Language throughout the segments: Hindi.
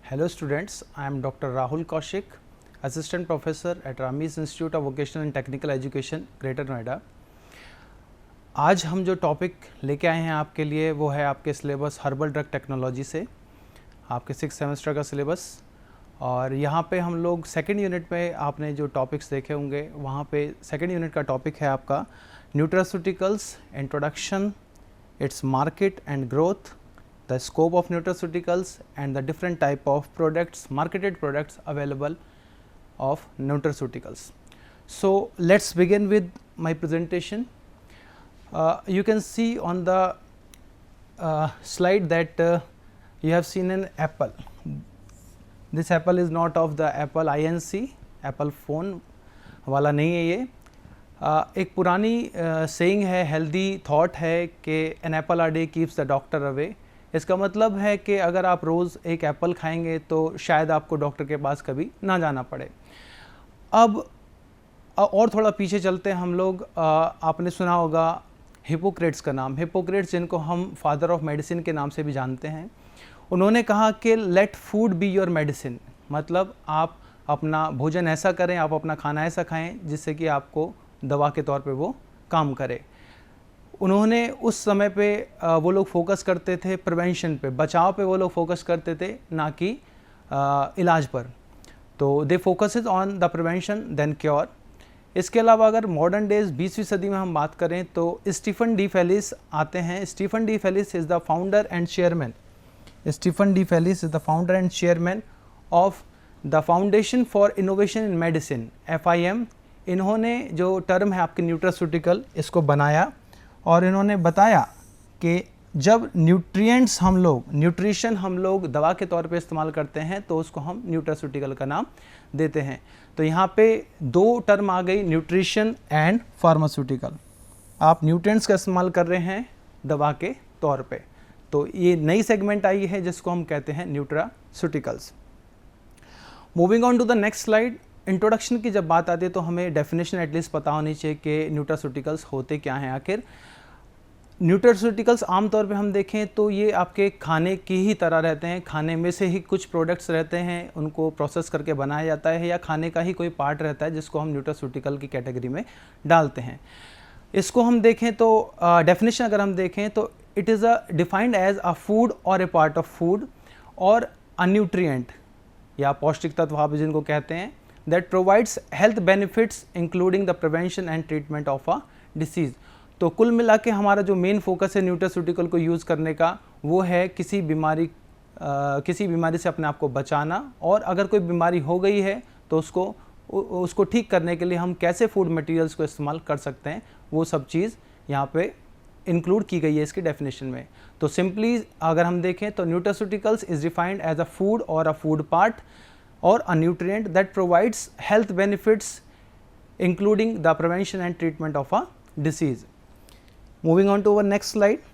Hello students, I am Dr. Rahul Kaushik, Assistant Professor at Ramis Institute of Vocational and Technical Education, Greater Noida. आज हम जो टॉपिक लेके आए हैं आपके लिए वो है आपके सिलेबस हर्बल ड्रग टेक्नोलॉजी से, आपके 6 सेमेस्टर का सिलेबस। और यहाँ पे हम लोग सेकेंड यूनिट में आपने जो टॉपिक्स देखे होंगे वहाँ पे सेकेंड यूनिट का टॉपिक है आपका nutraceuticals, introduction, its market and growth, the scope of nutraceuticals and the different type of products, marketed products available of nutraceuticals. So let's begin with my presentation. You can see on the slide that you have seen an apple. This apple is not of the Apple INC, Apple phone वाला नहीं है ये। एक पुरानी saying है, healthy thought है कि an apple a day keeps the doctor away। इसका मतलब है कि अगर आप रोज़ एक एप्पल खाएंगे तो शायद आपको डॉक्टर के पास कभी ना जाना पड़े। अब और थोड़ा पीछे चलते हैं हम लोग। आपने सुना होगा हिपोक्रेट्स का नाम। हिपोक्रेट्स जिनको हम फादर ऑफ मेडिसिन के नाम से भी जानते हैं, उन्होंने कहा कि let food be your medicine, मतलब आप अपना भोजन ऐसा करें, आप अपना खाना ऐसा खाएं जिससे कि आपको दवा के तौर पे वो काम करे। उन्होंने उस समय पे वो लोग फोकस करते थे प्रिवेंशन पे, बचाव पे वो लोग फोकस करते थे, ना कि इलाज पर। तो they focuses on the prevention then cure. इसके अलावा अगर मॉडर्न डेज 20वीं सदी में हम बात करें तो स्टीफन डी फेलिस आते हैं। Stephen DeFelice is the founder and chairman, Stephen DeFelice is the founder and chairman of the Foundation for Innovation in Medicine, FIM। इन्होंने जो टर्म है आपके न्यूट्रास्यूटिकल, इसको बनाया और इन्होंने बताया कि जब न्यूट्रिएंट्स हम लोग, न्यूट्रिशन हम लोग दवा के तौर पे इस्तेमाल करते हैं तो उसको हम न्यूट्रास्यूटिकल का नाम देते हैं। तो यहाँ पे दो टर्म आ गई, न्यूट्रिशन एंड फार्मास्यूटिकल। आप न्यूट्रिएंट्स का इस्तेमाल कर रहे हैं दवा के तौर पे, तो ये नई सेगमेंट आई है जिसको हम कहते हैं nutraceuticals. Moving on to the next slide. Introduction की जब बात आती है तो हमें डेफिनेशन एटलीस्ट पता होनी चाहिए कि न्यूट्रास्यूटिकल्स होते क्या हैं आखिर। न्यूट्रास्यूटिकल्स आमतौर पे हम देखें तो ये आपके खाने की ही तरह रहते हैं। खाने में से ही कुछ प्रोडक्ट्स रहते हैं, उनको प्रोसेस करके बनाया जाता है, या खाने का ही कोई पार्ट रहता है जिसको हम न्यूट्रास्यूटिकल की कैटेगरी में डालते हैं। इसको हम देखें तो डेफिनेशन अगर हम देखें तो it is defined as a food or a part of food और अ न्यूट्रिएंट या पौष्टिक तत्व आप जिनको कहते हैं, that provides health benefits including the prevention and treatment of a disease. तो कुल मिला के हमारा जो मेन फोकस है न्यूट्रास्यूटिकल को यूज़ करने का वो है किसी बीमारी से अपने आप को बचाना, और अगर कोई बीमारी हो गई है तो उसको ठीक करने के लिए हम कैसे फूड मटेरियल्स को इस्तेमाल कर सकते हैं, वो सब चीज़ यहाँ पे इंक्लूड की गई है इसकी डेफिनेशन में। तो सिंपली अगर हम देखें तो nutraceuticals is defined as a food और a food part or a nutrient that provides health benefits including the prevention and treatment of a disease. Moving on to our next slide.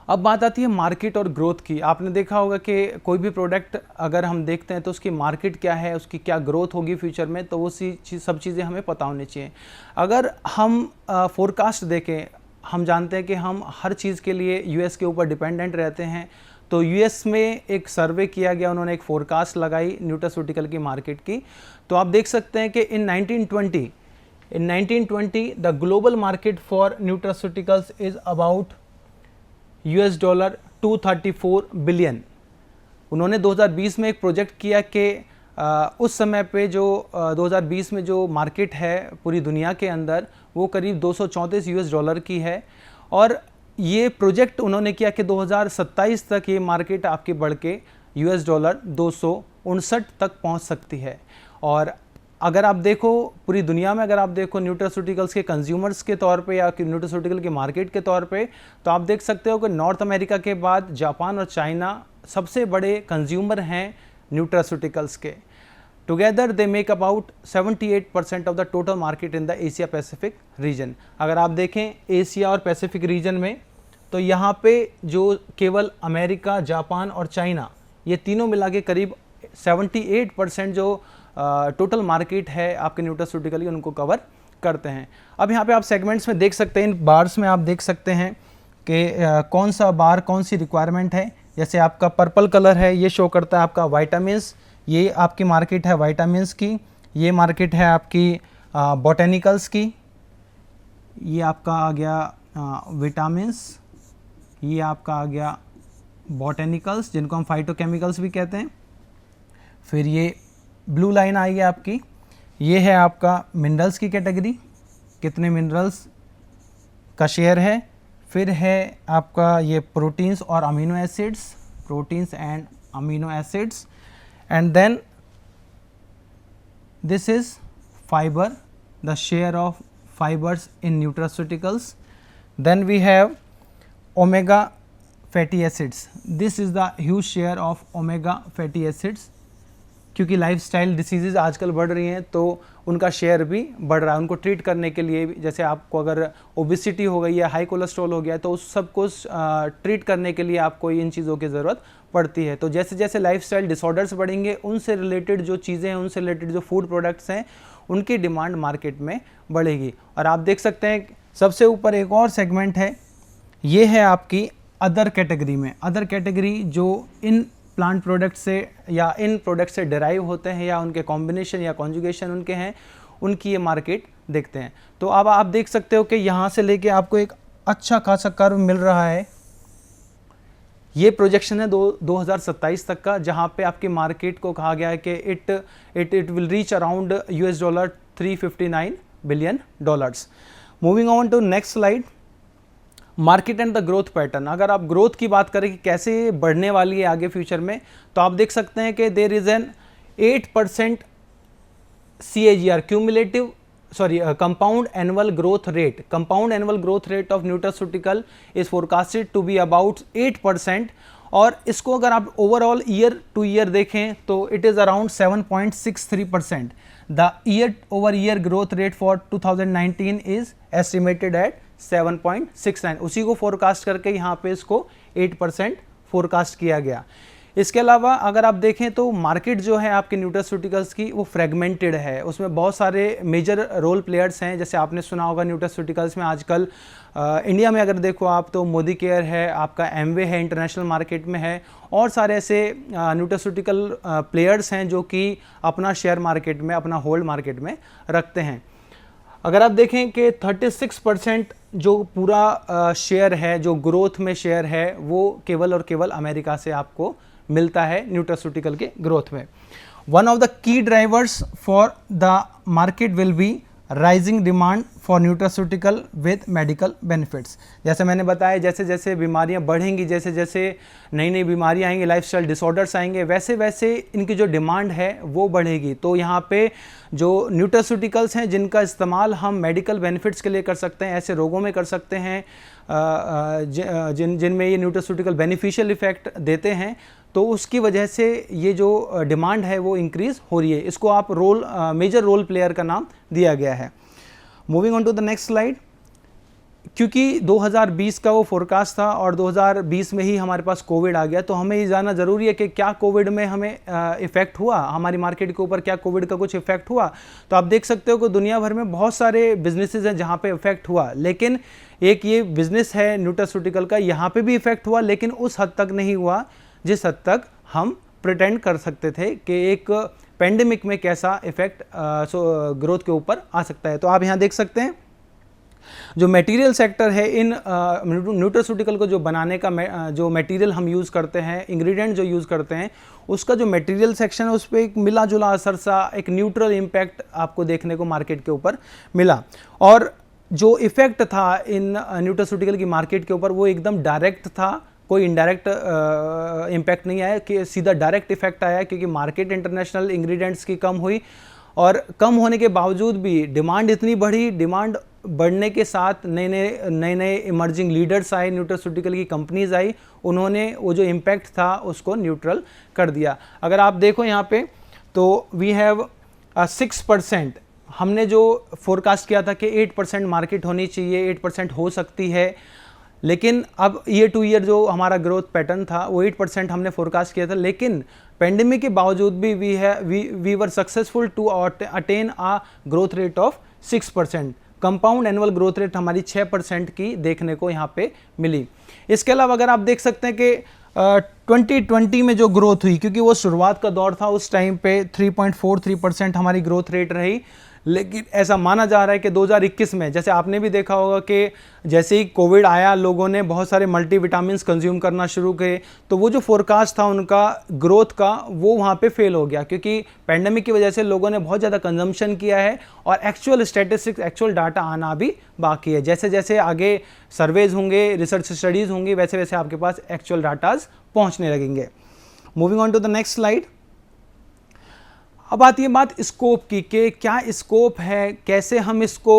अब बात आती है मार्केट और ग्रोथ की। आपने देखा होगा कि कोई भी प्रोडक्ट अगर हम देखते हैं तो उसकी मार्केट क्या है, उसकी क्या ग्रोथ होगी फ्यूचर में, तो वो सब चीज़ें हमें पता होनी चाहिए। अगर हम फोरकास्ट देखें, हम जानते हैं कि हम हर चीज़ के लिए US के ऊपर डिपेंडेंट रहते हैं। तो US में एक सर्वे किया गया, उन्होंने एक फोरकास्ट लगाई न्यूट्रास्यूटिकल की मार्केट की। तो आप देख सकते हैं कि इन 1920 the global market for nutraceuticals is about $234 billion. उन्होंने 2020 में एक प्रोजेक्ट किया कि उस समय पे जो 2020 में जो मार्केट है पूरी दुनिया के अंदर वो करीब $234 की है, और ये प्रोजेक्ट उन्होंने किया कि 2027 तक ये मार्केट आपकी बढ़ के $259 तक पहुंच सकती है। और अगर आप देखो पूरी दुनिया में, अगर आप देखो न्यूट्रास्यूटिकल्स के कंज्यूमर्स के तौर पे या न्यूट्रास्यूटिकल की मार्केट के तौर पे, तो आप देख सकते हो कि नॉर्थ अमेरिका के बाद जापान और चाइना सबसे बड़े कंज्यूमर हैं न्यूट्रास्यूटिकल्स के। Together they make about 78% of the total market in the Asia Pacific region. अगर आप देखें एशिया और पैसिफिक रीजन में, तो यहाँ पे जो केवल अमेरिका, जापान और चाइना, ये तीनों मिला के करीब 78% जो टोटल मार्केट है आपके न्यूट्रास्यूटिकल की, उनको कवर करते हैं। अब यहाँ पे आप सेगमेंट्स में देख सकते हैं, इन बार्स में आप देख सकते हैं कि कौन सा बार कौन सी रिक्वायरमेंट है। जैसे आपका पर्पल कलर है, ये शो करता है आपका वाइटामिन्स, ये आपकी मार्केट है वाइटामिन्स की, ये मार्केट है आपकी बॉटेनिकल्स की, ये आपका आ गया विटामिन्स, ये आपका आ गया बॉटेनिकल्स जिनको हम फाइटोकेमिकल्स भी कहते हैं। फिर ये ब्लू लाइन आई है आपकी, ये है आपका मिनरल्स की कैटेगरी, कितने मिनरल्स का शेयर है। फिर है आपका ये प्रोटीन्स और amino acids, proteins and amino acids, and then this is fibre, the share of fibers in nutraceuticals. Then we have omega fatty acids. This is the huge share of omega fatty acids. क्योंकि लाइफस्टाइल डिसीजेज आजकल बढ़ रही हैं तो उनका शेयर भी बढ़ रहा है। उनको ट्रीट करने के लिए जैसे आपको अगर ओबिसिटी हो गई है, हाई कोलेस्ट्रॉल हो गया है, तो उस सब को ट्रीट करने के लिए आपको इन चीज़ों की ज़रूरत पड़ती है। तो जैसे जैसे लाइफस्टाइल डिसऑर्डर्स बढ़ेंगे, उनसे रिलेटेड जो चीज़ें हैं, उनसे रिलेटेड जो फूड प्रोडक्ट्स हैं, उनकी डिमांड मार्केट में बढ़ेगी। और आप देख सकते हैं सबसे ऊपर एक और सेगमेंट है, ये है आपकी अदर कैटेगरी में। अदर कैटेगरी जो इन प्लांट प्रोडक्ट से या इन प्रोडक्ट से डिराइव होते हैं या उनके कॉम्बिनेशन या कॉन्जुगेशन उनके हैं, उनकी ये मार्केट देखते हैं। तो अब आप देख सकते हो कि यहाँ से लेके आपको एक अच्छा खासा कर्व मिल रहा है। ये प्रोजेक्शन है 2027 तक का, जहाँ पे आपकी मार्केट को कहा गया है कि it will reach around $359 billion. Moving on to next slide, market and the growth pattern. अगर आप ग्रोथ की बात करें कि कैसे बढ़ने वाली है आगे फ्यूचर में, तो आप देख सकते हैं कि there is an 8% CAGR cumulative compound annual growth rate. Compound annual growth rate of nutraceutical is forecasted to be about 8%, और इसको अगर आप ओवरऑल ईयर टू ईयर देखें तो it is around 7.63%. The year over year growth rate for 2019 is estimated at 7.69. उसी को फोरकास्ट करके यहाँ पे इसको 8% फोरकास्ट किया गया। इसके अलावा अगर आप देखें तो मार्केट जो है आपके न्यूट्रास्यूटिकल्स की वो फ्रेगमेंटेड है, उसमें बहुत सारे मेजर रोल प्लेयर्स हैं। जैसे आपने सुना होगा न्यूट्रास्यूटिकल्स में आजकल इंडिया में अगर देखो आप तो मोदी केयर है, आपका एमवे है, इंटरनेशनल मार्केट में है, और सारे ऐसे न्यूट्रास्यूटिकल प्लेयर्स हैं जो कि अपना शेयर मार्केट में, अपना होल्ड मार्केट में रखते हैं। अगर आप देखें कि 36% जो पूरा शेयर है, जो ग्रोथ में शेयर है, वो केवल और केवल अमेरिका से आपको मिलता है न्यूट्रास्यूटिकल के ग्रोथ में। One of the key drivers for the market will be rising demand for nutraceutical with medical benefits. जैसे मैंने बताया, जैसे जैसे बीमारियां बढ़ेंगी, जैसे जैसे नई नई बीमारियां आएंगी, लाइफस्टाइल डिसऑर्डर्स आएंगे, वैसे वैसे इनकी जो डिमांड है वो बढ़ेगी। तो यहाँ पे जो न्यूट्रास्यूटिकल्स हैं जिनका इस्तेमाल हम मेडिकल बेनिफिट्स के लिए कर सकते हैं, ऐसे रोगों में कर सकते हैं जिनमें ये न्यूट्रास्यूटिकल बेनिफिशियल इफेक्ट देते हैं, तो उसकी वजह से ये जो डिमांड है वो इंक्रीज़ हो रही है। इसको आप मेजर रोल प्लेयर का नाम दिया गया है। Moving on to the next slide, क्योंकि 2020 का वो फोरकास्ट था और 2020 में ही हमारे पास कोविड आ गया, तो हमें ये जानना ज़रूरी है कि क्या कोविड में हमें इफ़ेक्ट हुआ, हमारी मार्केट के ऊपर क्या कोविड का कुछ इफ़ेक्ट हुआ। तो आप देख सकते हो कि दुनिया भर में बहुत सारे बिजनेसेस हैं जहाँ पे इफ़ेक्ट हुआ, लेकिन एक ये बिज़नेस है न्यूट्रास्यूटिकल का, यहाँ पे भी इफ़ेक्ट हुआ, लेकिन उस हद तक नहीं हुआ जिस हद तक हम प्रिटेंड कर सकते थे कि एक पेंडेमिक में कैसा इफ़ेक्ट ग्रोथ के ऊपर आ सकता है। तो आप यहाँ देख सकते हैं जो मटेरियल सेक्टर है, इन न्यूट्रास्यूटिकल को जो बनाने का जो मटेरियल हम यूज़ करते हैं, इंग्रेडिएंट जो यूज़ करते हैं, उसका जो मटेरियल सेक्शन है उस पर एक मिला जुला असर सा, एक न्यूट्रल इम्पैक्ट आपको देखने को मार्केट के ऊपर मिला। और जो इफ़ेक्ट था इन न्यूट्रास्यूटिकल की मार्केट के ऊपर वो एकदम डायरेक्ट था, कोई इनडायरेक्ट इम्पैक्ट नहीं आया, कि सीधा डायरेक्ट इफेक्ट आया, क्योंकि मार्केट इंटरनेशनल इंग्रेडिएंट्स की कम हुई, और कम होने के बावजूद भी डिमांड इतनी बढ़ी। डिमांड बढ़ने के साथ नए नए इमर्जिंग लीडर्स आए, न्यूट्रास्यूटिकल की कंपनीज आई, उन्होंने वो जो इम्पैक्ट था उसको न्यूट्रल कर दिया। अगर आप देखो यहाँ पे तो वी हैव 6%, हमने जो फोरकास्ट किया था कि 8% मार्केट होनी चाहिए, 8% हो सकती है, लेकिन अब ईयर टू ईयर जो हमारा ग्रोथ पैटर्न था वो 8% हमने फोरकास्ट किया था, लेकिन पेंडेमिक के बावजूद भी we were successful to attain a growth rate of 6%। Compound annual growth rate हमारी 6% की देखने को यहाँ पे मिली। इसके अलावा अगर आप देख सकते हैं कि 2020 में जो ग्रोथ हुई, क्योंकि वो शुरुआत का दौर था, उस टाइम पे 3.43% हमारी ग्रोथ रेट रही। लेकिन ऐसा माना जा रहा है कि 2021 में, जैसे आपने भी देखा होगा कि जैसे ही कोविड आया, लोगों ने बहुत सारे मल्टीविटामिन्स कंज्यूम करना शुरू किए, तो वो जो फोरकास्ट था उनका ग्रोथ का, वो वहाँ पे फेल हो गया, क्योंकि पैंडेमिक की वजह से लोगों ने बहुत ज़्यादा कंजम्पशन किया है और एक्चुअल स्टैटिस्टिक्स, एक्चुअल डाटा आना भी बाकी है। जैसे जैसे आगे सर्वेज होंगे, रिसर्च स्टडीज़ होंगी, वैसे वैसे आपके पास एक्चुअल डाटाज पहुँचने लगेंगे। Moving on to the next slide. अब आती है बात स्कोप की, कि क्या स्कोप है, कैसे हम इसको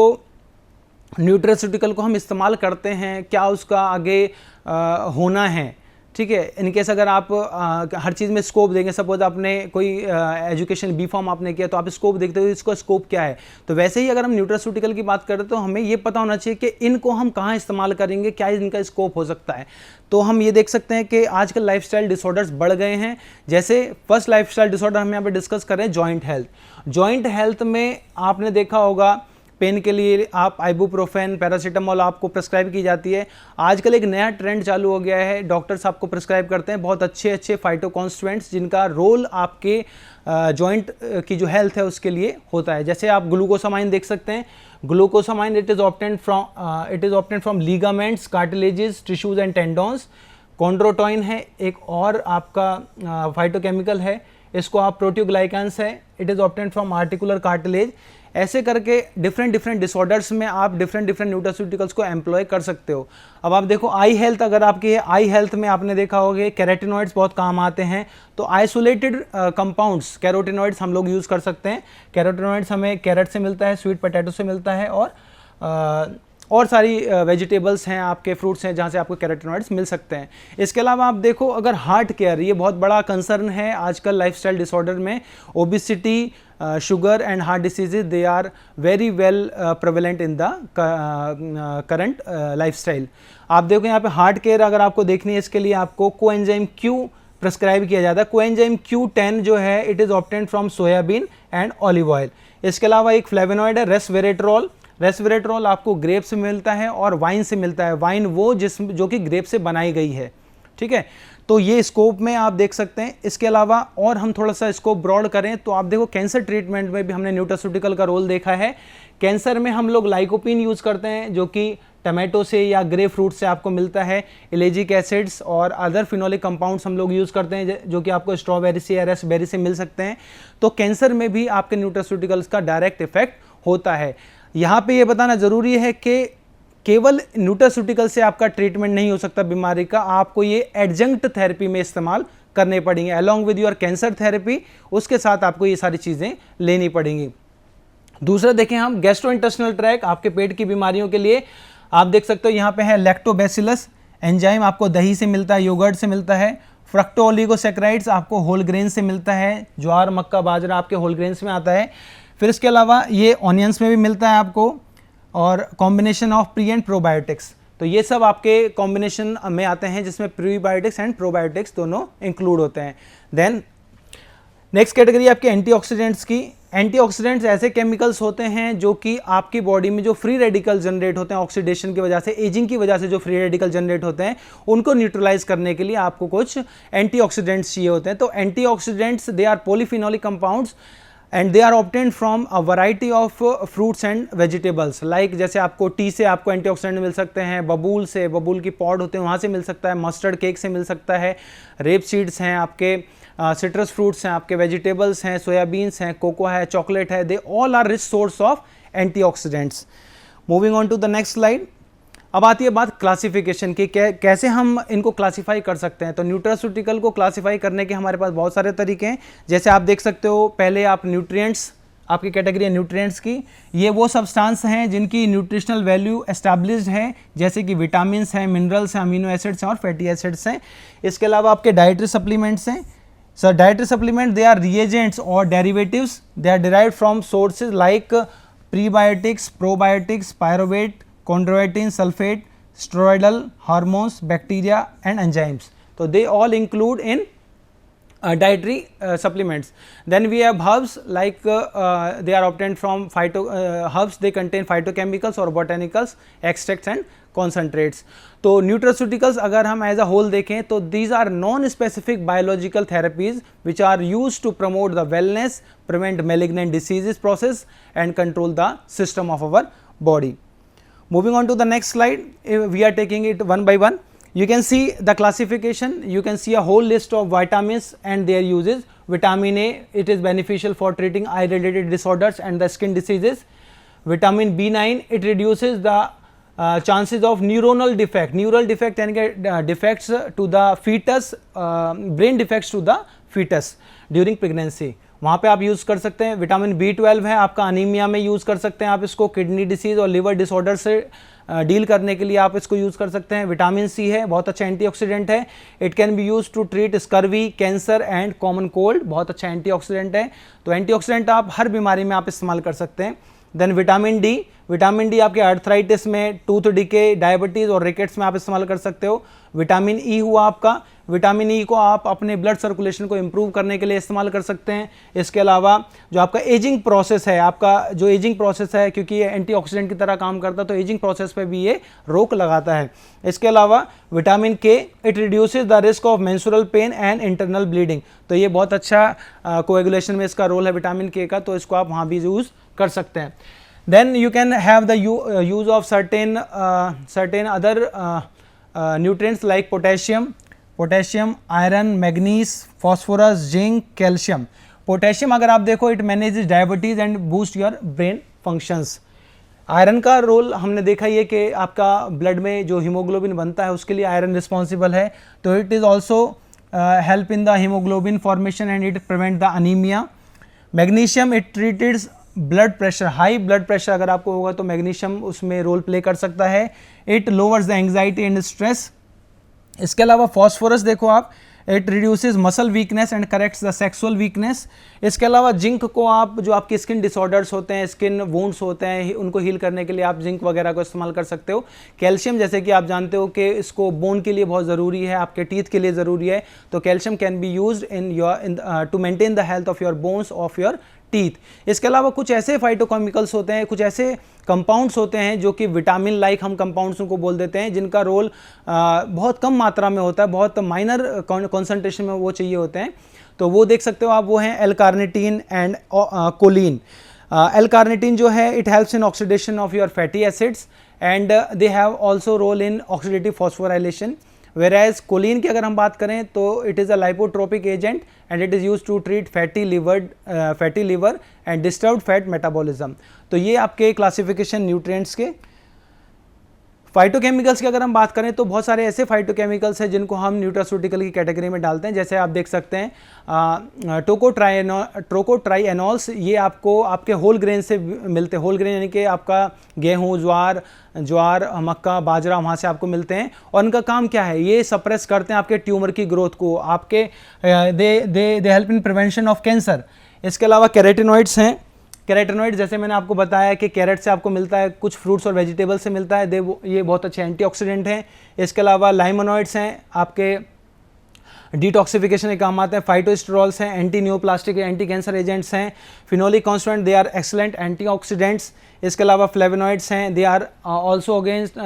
न्यूट्रास्यूटिकल को हम इस्तेमाल करते हैं, क्या उसका आगे होना है। ठीक है, इनकेस अगर आप हर चीज़ में स्कोप देंगे, सपोज आपने कोई एजुकेशन बी फॉर्म आपने किया तो आप स्कोप देखते हो इसका स्कोप क्या है, तो वैसे ही अगर हम न्यूट्रास्यूटिकल की बात करें तो हमें ये पता होना चाहिए कि इनको हम कहाँ इस्तेमाल करेंगे, क्या इनका स्कोप हो सकता है। तो हम ये देख सकते हैं कि आजकल लाइफस्टाइल डिसऑर्डर्स बढ़ गए हैं। जैसे फर्स्ट लाइफस्टाइल डिसऑर्डर हम यहाँ पे डिस्कस कर रहे हैं, जॉइंट हेल्थ। जॉइंट हेल्थ में आपने देखा होगा, पेन के लिए आप आइबुप्रोफेन, पैरासीटामोल आपको प्रिस्क्राइब की जाती है। आजकल एक नया ट्रेंड चालू हो गया है, डॉक्टर्स आपको प्रिस्क्राइब करते हैं बहुत अच्छे अच्छे फाइटोकॉन्स्टिट्यूएंट्स, जिनका रोल आपके जॉइंट की जो हेल्थ है उसके लिए होता है। जैसे आप ग्लूकोसामाइन देख सकते हैं, glucosamine it is obtained from ligaments, cartilages, tissues and tendons. Chondroitin है एक और आपका फाइटोकेमिकल है, इसको आप प्रोटियोग्लाइकेंस है, it is obtained from articular cartilage. ऐसे करके डिफरेंट डिसऑर्डर्स में आप डिफरेंट न्यूट्रास्यूटिकल्स को एम्प्लॉय कर सकते हो। अब आप देखो आई हेल्थ, अगर आपकी आई हेल्थ में आपने देखा होगा कैरोटिनॉइड्स बहुत काम आते हैं, तो आइसोलेटेड कंपाउंड्स कैरोटिनॉइड्स हम लोग यूज़ कर सकते हैं। कैरोटिनॉइड्स हमें कैरेट से मिलता है, स्वीट पोटैटो से मिलता है, और सारी वेजिटेबल्स हैं, आपके फ्रूट्स हैं जहाँ से आपको कैरोटिनॉइड्स मिल सकते हैं। इसके अलावा आप देखो अगर हार्ट केयर, ये बहुत बड़ा कंसर्न है आजकल लाइफस्टाइल डिसऑर्डर में। Obesity, sugar and heart diseases, they are very well prevalent in the current lifestyle. आप देखो यहाँ पे हार्ट केयर अगर आपको देखनी है, इसके लिए आपको कोएंजाइम Q प्रिस्क्राइब किया जाता है। कोएंजाइम Q10 जो है it is obtained from soybean and olive oil. इसके अलावा एक फ्लेवोनॉइड है रेस्वेरेट्रॉल। रेस्वेरेट्रॉल आपको ग्रेप से मिलता है और वाइन से मिलता है, वाइन वो जो कि ग्रेप से बनाई गई है। ठीक है, तो ये स्कोप में आप देख सकते हैं। इसके अलावा और हम थोड़ा सा स्कोप ब्रॉड करें तो आप देखो कैंसर ट्रीटमेंट में भी हमने न्यूट्रास्यूटिकल का रोल देखा है। कैंसर में हम लोग लाइकोपिन यूज़ करते हैं, जो कि टमाटो से या ग्रे फ्रूट से आपको मिलता है। इलेजिक एसिड्स और अदर फिनोलिक कंपाउंड्स हम लोग यूज़ करते हैं, जो कि आपको स्ट्रॉबेरी से या रेस्पबेरी से मिल सकते हैं। तो कैंसर में भी आपके न्यूट्रास्यूटिकल्स का डायरेक्ट इफेक्ट होता है। यहाँ पे ये बताना ज़रूरी है कि केवल न्यूट्रास्यूटिकल से आपका ट्रीटमेंट नहीं हो सकता बीमारी का, आपको ये एडजंक्ट थेरेपी में इस्तेमाल करने पड़ेंगे along with your cancer therapy. उसके साथ आपको ये सारी चीज़ें लेनी पड़ेंगी। दूसरा देखें हम गैस्ट्रोइंटेस्टिनल ट्रैक्ट, आपके पेट की बीमारियों के लिए आप देख सकते हो यहाँ पे है लैक्टोबैसिलस एंजाइम, आपको दही से मिलता है, योगर्ट से मिलता है। फ्रक्टोओलिगोसैकेराइड्स आपको होल ग्रेन से मिलता है, ज्वार, मक्का, बाजरा आपके होल ग्रेन्स में आता है। फिर इसके अलावा ये ऑनियंस में भी मिलता है आपको, और combination of pre and probiotics, तो ये सब आपके कॉम्बिनेशन में आते हैं जिसमें प्रीबायोटिक्स एंड प्रोबायोटिक्स दोनों इंक्लूड होते हैं। देन नेक्स्ट कैटेगरी आपके एंटीऑक्सीडेंट्स की। एंटीऑक्सीडेंट्स ऐसे केमिकल्स होते हैं जो कि आपकी बॉडी में जो फ्री रेडिकल जनरेट होते हैं ऑक्सीडेशन की वजह से, एजिंग की वजह से जो फ्री रेडिकल जनरेट होते हैं, उनको न्यूट्रलाइज करने के लिए आपको कुछ एंटीऑक्सीडेंट्स चाहिए होते हैं। तो antioxidants they are polyphenolic compounds and they are obtained from a variety of fruits and vegetables. Like जैसे आपको टी से आपको एंटीऑक्सीडेंट मिल सकते हैं, बबूल से, बबूल की पॉड होते हैं वहाँ से मिल सकता है, मस्टर्ड केक से मिल सकता है, रेप सीड्स हैं आपके, सिट्रस फ्रूट्स हैं आपके, वेजिटेबल्स हैं, सोयाबीन्स हैं, कोको है, चॉकलेट है, they all are rich source of antioxidants. Moving on to the next slide. अब आती है बात क्लासिफिकेशन की, कैसे हम इनको क्लासिफाई कर सकते हैं। तो न्यूट्रास्यूटिकल को क्लासिफाई करने के हमारे पास बहुत सारे तरीके हैं। जैसे आप देख सकते हो, पहले आप न्यूट्रिएंट्स, आपकी कैटेगरी है न्यूट्रिएंट्स की। ये वो सब्सटेंस हैं जिनकी न्यूट्रिशनल वैल्यू एस्टैब्लिश्ड है, जैसे कि विटामिन्स हैं, मिनरल्स हैं, अमीनो एसिड्स हैं और फैटी एसिड्स हैं। इसके अलावा आपके डाइटरी सप्लीमेंट्स हैं। Sir dietary supplement they are reagents और derivatives, they are derived from sources like prebiotics, probiotics, pyruvate, chondroitin, sulfate, steroidal hormones, bacteria and enzymes. So they all include in dietary supplements. Then we have herbs, like they are obtained from herbs, they contain phytochemicals or botanicals, extracts and concentrates. तो न्यूट्रास्यूटिकल्स अगर हम एज अ होल देखें तो these are non specific biological therapies which are use to promote the wellness, prevent malignant diseases process and control the system of our body. Moving on to the next slide, we are taking it one by one. You can see the classification, you can see a whole list of vitamins and their uses. Vitamin A, it is beneficial for treating eye related disorders and the skin diseases. Vitamin B9, it reduces the chances of neuronal defect and defects to the fetus, brain defects to the fetus during pregnancy. वहाँ पे आप यूज़ कर सकते हैं। विटामिन B12 है, आपका अनीमिया में यूज़ कर सकते हैं आप इसको, किडनी डिसीज़ और लिवर डिसऑर्डर से डील करने के लिए आप इसको यूज़ कर सकते हैं। विटामिन C है, बहुत अच्छा एंटीऑक्सीडेंट है। It can be use to treat scurvy, cancer and common cold, बहुत अच्छा एंटीऑक्सीडेंट है। तो एंटीऑक्सीडेंट आप हर बीमारी में आप इस्तेमाल कर सकते हैं। देन विटामिन डी आपके आर्थराइटिस में, टूथ डिके, डायबिटीज़ और रिकेट्स में आप इस्तेमाल कर सकते हो। विटामिन ई हुआ आपका, विटामिन ई को आप अपने ब्लड सर्कुलेशन को इम्प्रूव करने के लिए इस्तेमाल कर सकते हैं। इसके अलावा जो आपका एजिंग प्रोसेस है, आपका जो एजिंग प्रोसेस है, क्योंकि ये एंटीऑक्सीडेंट की तरह काम करता है तो एजिंग प्रोसेस पे भी ये रोक लगाता है। इसके अलावा विटामिन के, it reduces the risk of menstrual pain and internal bleeding, तो ये बहुत अच्छा कोएगुलेशन में इसका रोल है विटामिन के का, तो इसको आप वहाँ भी यूज़ कर सकते हैं। Then you can have the use of certain other nutrients like potassium, iron, magnesium, phosphorus, zinc, calcium. Potassium अगर आप देखो it manages diabetes and boost your brain functions. Iron का रोल हमने देखा ये कि आपका ब्लड में जो हीमोग्लोबिन बनता है उसके लिए आयरन रिस्पॉन्सिबल है, तो it is also help in the haemoglobin formation and it prevent the anaemia. Magnesium, it treateds blood pressure, high blood pressure अगर आपको होगा तो मैग्नीशियम उसमें रोल प्ले कर सकता है। It lowers the anxiety and stress. इसके अलावा फॉस्फोरस देखो आप, it reduces muscle weakness and corrects the sexual weakness. इसके अलावा जिंक को आप, जो आपके स्किन डिसऑर्डर्स होते हैं, स्किन वुंड्स होते हैं, उनको हील करने के लिए आप जिंक वगैरह को इस्तेमाल कर सकते हो। कैल्शियम, जैसे कि आप जानते हो कि इसको बोन के लिए बहुत ज़रूरी है, आपके टीथ के लिए ज़रूरी है, तो calcium can be used in to maintain the health of your bones of your teeth. इसके अलावा कुछ ऐसे फाइटोकेमिकल्स होते हैं, कुछ ऐसे कंपाउंड्स होते हैं जो कि विटामिन लाइक हम कंपाउंड्स को बोल देते हैं, जिनका रोल बहुत कम मात्रा में होता है, बहुत माइनर कॉन्सेंट्रेशन में वो चाहिए होते हैं, तो वो देख सकते हो आप, वो हैं L carnitine and choline. L carnitine जो है it helps in oxidation of your fatty acids and they have also role in oxidative phosphorylation. Whereas choline की अगर हम बात करें तो it is a lipotropic agent and it is use to treat fatty liver and disturbed fat metabolism. तो ये आपके क्लासिफिकेशन न्यूट्रिएंट्स के। फाइटोकेमिकल्स की अगर हम बात करें तो बहुत सारे ऐसे फाइटोकेमिकल्स हैं जिनको हम न्यूट्रास्यूटिकल की कैटेगरी में डालते हैं, जैसे आप देख सकते हैं टोकोट्राइएनॉल्स, ये आपको आपके होल ग्रेन से मिलते हैं, होल ग्रेन यानी कि आपका गेहूं, ज्वार, मक्का, बाजरा, वहाँ से आपको मिलते हैं, और इनका काम क्या है, ये सप्रेस करते हैं आपके ट्यूमर की ग्रोथ को, आपके they help in prevention of cancer. इसके अलावा कैरोटीनॉइड्स हैं, कैरोटीनॉइड जैसे मैंने आपको बताया कि कैरेट से आपको मिलता है, कुछ फ्रूट्स और वेजिटेबल से मिलता है, ये बहुत अच्छे एंटीऑक्सीडेंट हैं। इसके अलावा लाइमोनॉइड्स हैं, आपके डिटॉक्सिफिकेशन के काम आते हैं। फाइटोस्टेरॉल्स हैं, anti neoplastic anti cancer agents हैं। Phenolic constituent, they are excellent antioxidants. इसके अलावा फ्लेवोनॉइड्स हैं, they are also against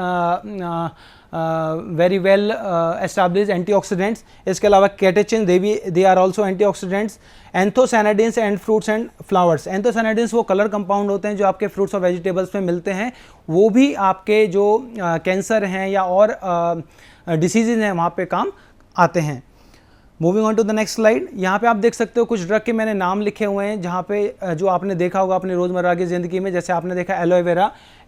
very well established antioxidants. इसके अलावा catechin, they are also antioxidants. Anthocyanidins and fruits and flowers, anthocyanidins वो कलर कंपाउंड होते हैं जो आपके फ्रूट्स और वेजिटेबल्स में मिलते हैं, वो भी आपके जो कैंसर हैं या और डिसीजेज हैं वहाँ पे काम आते हैं। Moving on to the next slide, यहाँ पे आप देख सकते हो कुछ ड्रग के मैंने नाम लिखे हुए हैं, जहाँ पे जो आपने देखा होगा अपनी रोज़मर्रा की ज़िंदगी में, जैसे आपने देखा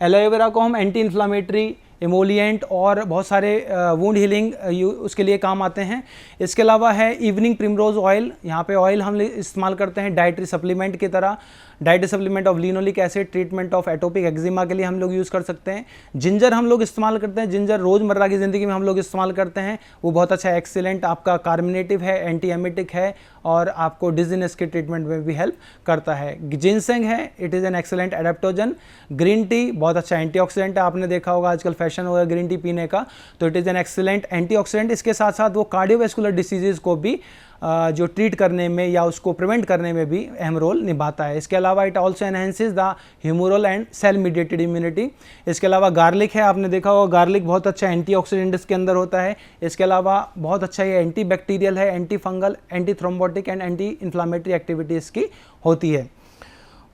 एलोवेरा को हम एंटी इन्फ्लामेटरी, इमोलिएंट और बहुत सारे वुंड हीलिंग उसके लिए काम आते हैं। इसके अलावा है इवनिंग प्रिमरोज ऑयल, यहाँ पे ऑयल हम इस्तेमाल करते हैं डाइटरी सप्लीमेंट की तरह, dietary supplement of linoleic acid, treatment of atopic eczema के लिए हम लोग यूज़ कर सकते हैं। जिंजर हम लोग इस्तेमाल करते हैं, जिंजर रोज़मर्रा की ज़िंदगी में हम लोग इस्तेमाल करते हैं, वो बहुत अच्छा एक्सीलेंट आपका कार्बोनेटिव है, एंटी एमिटिक है और आपको डिजीनेस के ट्रीटमेंट में भी हेल्प करता है। जिनसेंग है, it is an excellent adaptogen. Green tea बहुत अच्छा एंटीऑक्सीडेंट है, आपने देखा होगा आजकल फैशन होगा ग्रीन टी पीने का, तो it is an excellent antioxidant. इसके साथ साथ वो कार्डियोवैस्कुलर डिसीजेज को भी जो ट्रीट करने में या उसको प्रिवेंट करने में भी अहम रोल निभाता है। इसके अलावा it also enhances the humoral and cell mediated immunity. इसके अलावा गार्लिक है, आपने देखा होगा गार्लिक बहुत अच्छा एंटीऑक्सीडेंट इसके अंदर होता है। इसके अलावा बहुत अच्छा ये एंटी बैक्टीरियल है, anti fungal, anti thrombotic and anti inflammatory activity इसकी होती है।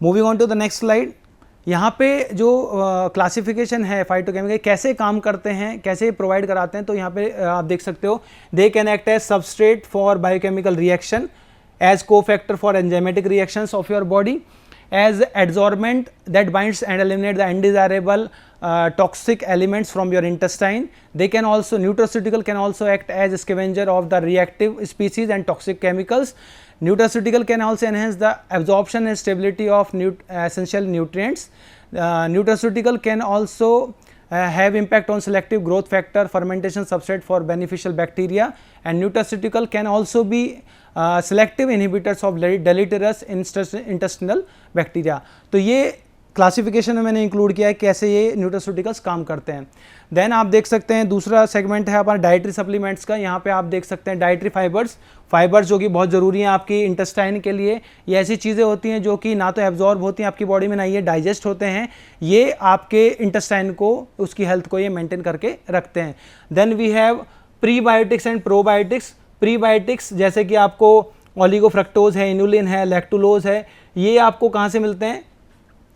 Moving on to the next slide. यहाँ पे जो क्लासिफिकेशन है फाइटोकेमिकल कैसे काम करते हैं, कैसे प्रोवाइड कराते हैं, तो यहाँ पे आप देख सकते हो they can act as substrate for biochemical reaction, as cofactor for enzymatic reactions of your body, as adsorbent that binds and eliminate the undesirable toxic elements from your intestine. They can also, nutraceutical can also act as scavenger of the reactive species and toxic chemicals. Nutraceutical can also enhance the absorption and stability of essential nutrients. Nutraceutical can also have impact on selective growth factor, fermentation substrate for beneficial bacteria, and nutraceutical can also be selective inhibitors of deleterious intestinal bacteria. तो ये क्लासिफिकेशन में मैंने इंक्लूड किया है कैसे ये न्यूट्रास्यूटिकल्स काम करते हैं। देन आप देख सकते हैं दूसरा सेगमेंट है हमारा डाइटरी सप्लीमेंट्स का। यहाँ पे आप देख सकते हैं डाइटरी फाइबर्स जो कि बहुत ज़रूरी हैं आपकी इंटेस्टाइन के लिए। ये ऐसी चीज़ें होती हैं जो कि ना तो एब्जॉर्ब होती हैं आपकी बॉडी में, ना ये डाइजेस्ट होते हैं, ये आपके इंटेस्टाइन को, उसकी हेल्थ को ये मेंटेन करके रखते हैं। Then we have prebiotics and probiotics. Prebiotics जैसे कि आपको ओलिगोफ्रक्टोज है, इनुलिन है, लैक्टुलोज है, ये आपको कहाँ से मिलते हैं?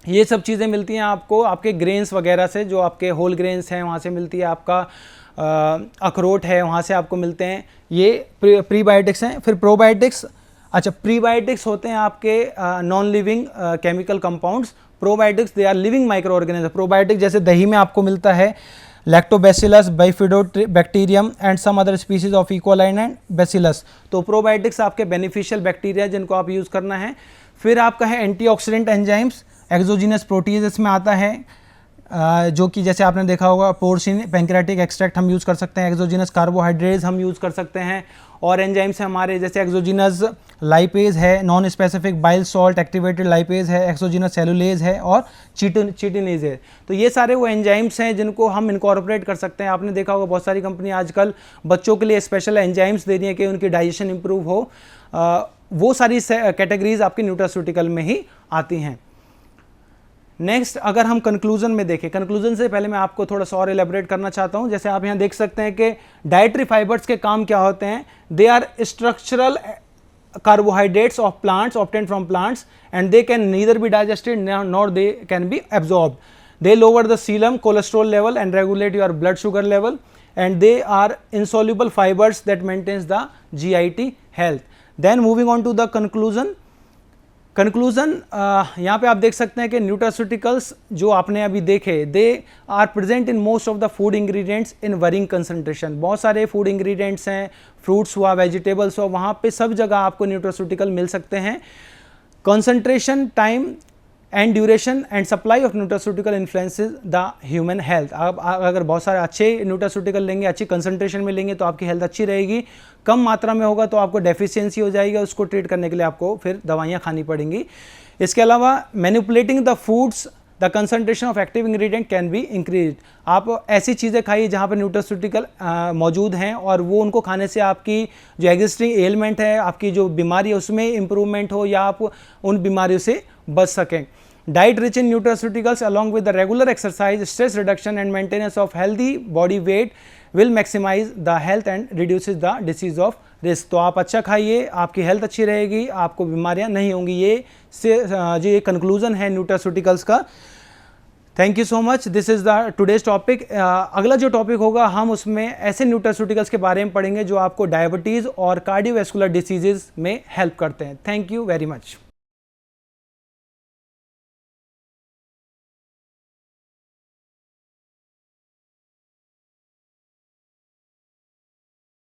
ये सब चीज़ें मिलती हैं आपको आपके ग्रेन्स वगैरह से, जो आपके होल ग्रेन्स हैं वहाँ से मिलती है, आपका अखरोट है वहाँ से आपको मिलते हैं। ये प्रीबायोटिक्स हैं। फिर प्रोबायोटिक्स, अच्छा प्रीबायोटिक्स होते हैं आपके non living chemical compounds. Probiotics they are living micro organism. Probiotics जैसे दही में आपको मिलता है lactobacillus, bifidobacterium and some other species of E coli and bacillus. तो प्रोबायोटिक्स आपके बेनिफिशियल बैक्टीरिया जिनको आप यूज़ करना है। फिर आपका है एंटीऑक्सीडेंट एंजाइम्स, एक्सोजीनस प्रोटीज इसमें आता है, जो कि जैसे आपने देखा होगा पोर्सिन पैंक्रियाटिक एक्सट्रैक्ट हम यूज़ कर सकते हैं, एक्सोजीनस कार्बोहाइड्रेट्स हम यूज़ कर सकते हैं, और एंजाइम्स हमारे जैसे एक्सोजीनस लाइपेज है, non specific bile salt activated lipase है, एक्सोजीनस सेलुलेज है और चिटिनेज है। तो ये सारे वो एंजाइम्स हैं जिनको हम इनकॉर्पोरेट कर सकते हैं। आपने देखा होगा बहुत सारी कंपनी आजकल बच्चों के लिए स्पेशल एंजाइम्स दे रही हैं कि उनकी डाइजेशन इंप्रूव हो। वो सारी कैटेगरीज आपकी न्यूट्रास्यूटिकल में ही आती हैं। नेक्स्ट अगर हम कंक्लूजन में देखें, कंक्लूजन से पहले मैं आपको थोड़ा सा और एलेबरेट करना चाहता हूं। जैसे आप यहां देख सकते हैं कि डाइटरी फाइबर्स के काम क्या होते हैं। They are structural carbohydrates of plants obtained from plants, and they can neither be digested nor they can be absorbed. They lower the serum cholesterol level and regulate your blood sugar level, and they are insoluble fibers that maintains the GIT health. Then moving on to the conclusion यहाँ पे आप देख सकते हैं कि न्यूट्रास्यूटिकल्स जो आपने अभी देखे, they are present in most of the food ingredients in varying concentration. बहुत सारे फूड इंग्रेडिएंट्स हैं, फ्रूट्स हुआ, वेजिटेबल्स हुआ, वहाँ पे सब जगह आपको न्यूट्रास्यूटिकल मिल सकते हैं। Concentration, time and duration and supply of nutraceutical influences the human health. आप अगर बहुत सारे अच्छे न्यूट्रास्यूटिकल लेंगे, अच्छी कंसंट्रेशन में लेंगे तो आपकी हेल्थ अच्छी रहेगी। कम मात्रा में होगा तो आपको डेफिशिएंसी हो जाएगी, उसको ट्रीट करने के लिए आपको फिर दवाइयाँ खानी पड़ेंगी। इसके अलावा manipulating the foods, the concentration of active ingredient can be increase. आप ऐसी चीज़ें खाइए जहाँ पर न्यूट्रास्यूटिकल मौजूद हैं और वो उनको खाने से आपकी जो एग्जिस्टिंग एलिमेंट है, आपकी जो बीमारी है उसमें इंप्रूवमेंट हो या आप उन बीमारियों से बच सकें। Diet rich in nutraceuticals along with the regular exercise, stress reduction and maintenance of healthy body weight will maximize the health and reduces the disease of risk. तो आप अच्छा खाइए, आपकी हेल्थ अच्छी रहेगी, आपको बीमारियां नहीं होंगी। ये जो ये कंक्लूजन है न्यूट्रास्यूटिकल्स का। Thank you so much. This is the today's topic. अगला जो टॉपिक होगा हम उसमें ऐसे न्यूट्रास्यूटिकल्स के बारे में पढ़ेंगे जो आपको डायबिटीज़ और कार्डियोवैस्कुलर डिसीजेज में हेल्प करते हैं। Thank you very much.